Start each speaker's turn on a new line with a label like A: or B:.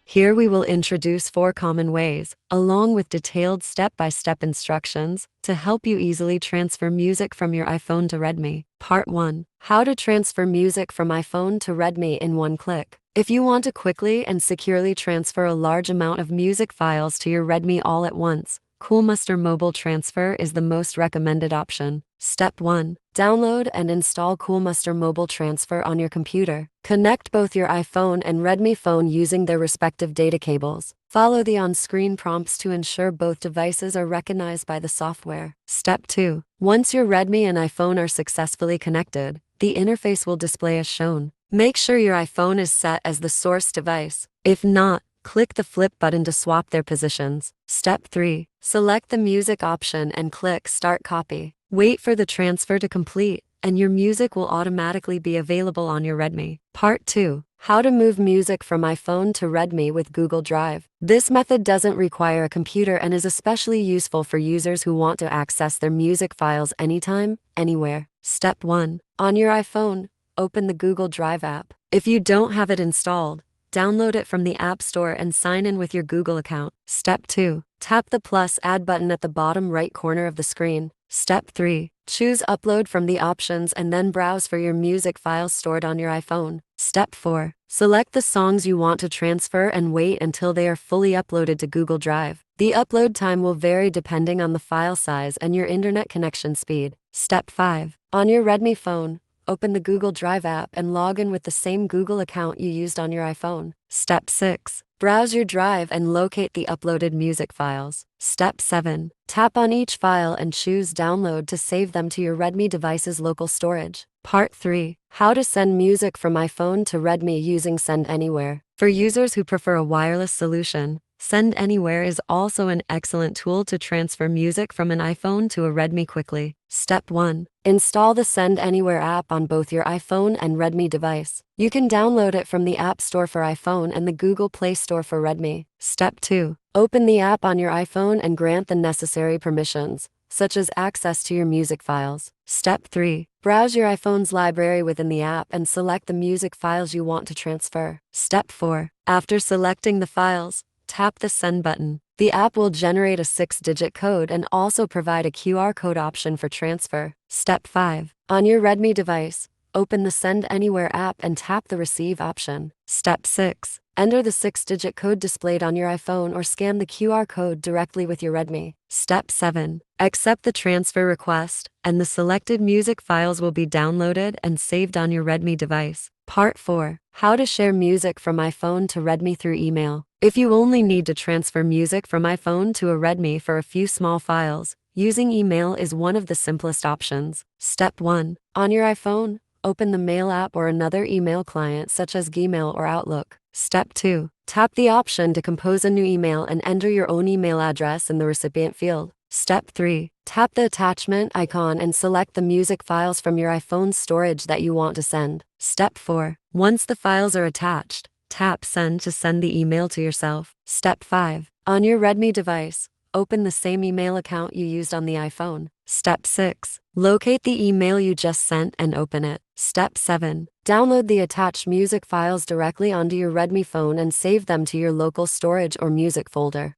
A: Here we will introduce 4 common ways, along with detailed step-by-step instructions, to help you easily transfer music from your iPhone to Redmi. Part 1. How to transfer music from iPhone to Redmi in one click. If you want to quickly and securely transfer a large amount of music files to your Redmi all at once, Coolmuster Mobile Transfer is the most recommended option. Step 1. Download and install Coolmuster Mobile Transfer on your computer. Connect both your iPhone and Redmi phone using their respective data cables. Follow the on-screen prompts to ensure both devices are recognized by the software. Step 2. Once your Redmi and iPhone are successfully connected, the interface will display as shown. Make sure your iPhone is set as the source device. If not, click the flip button to swap their positions. Step 3. Select the music option and click Start Copy. Wait for the transfer to complete, and your music will automatically be available on your Redmi. Part 2. How to move music from iPhone to Redmi with Google Drive. This method doesn't require a computer and is especially useful for users who want to access their music files anytime, anywhere. Step 1. On your iPhone, open the Google Drive app. If you don't have it installed, download it from the App Store and sign in with your Google account. Step 2. Tap the plus add button at the bottom right corner of the screen. Step 3. Choose Upload from the options and then browse for your music files stored on your iPhone. Step 4. Select the songs you want to transfer and wait until they are fully uploaded to Google Drive. The upload time will vary depending on the file size and your internet connection speed. Step 5. On your Redmi phone, open the Google Drive app and log in with the same Google account you used on your iPhone. Step 6. Browse your drive and locate the uploaded music files. Step 7. Tap on each file and choose Download to save them to your Redmi device's local storage. Part 3. How to send music from iPhone to Redmi using Send Anywhere. For users who prefer a wireless solution, Send Anywhere is also an excellent tool to transfer music from an iPhone to a Redmi quickly. Step 1. Install the Send Anywhere app on both your iPhone and Redmi device. You can download it from the App Store for iPhone and the Google Play Store for Redmi. Step 2. Open the app on your iPhone and grant the necessary permissions, such as access to your music files. Step 3. Browse your iPhone's library within the app and select the music files you want to transfer. Step 4. After selecting the files, tap the Send button. The app will generate a 6-digit code and also provide a QR code option for transfer. Step 5. On your Redmi device, open the Send Anywhere app and tap the Receive option. Step 6. Enter the 6-digit code displayed on your iPhone or scan the QR code directly with your Redmi. Step 7. Accept the transfer request, and the selected music files will be downloaded and saved on your Redmi device. Part 4. How to share music from iPhone to Redmi through email. If you only need to transfer music from iPhone to a Redmi for a few small files, using email is one of the simplest options. Step 1. On your iPhone, open the Mail app or another email client such as Gmail or Outlook. Step 2. Tap the option to compose a new email and enter your own email address in the recipient field. Step 3. Tap the attachment icon and select the music files from your iPhone's storage that you want to send. Step 4. Once the files are attached, tap Send to send the email to yourself. Step 5. On your Redmi device, open the same email account you used on the iPhone. Step 6. Locate the email you just sent and open it. Step 7. Download the attached music files directly onto your Redmi phone and save them to your local storage or music folder.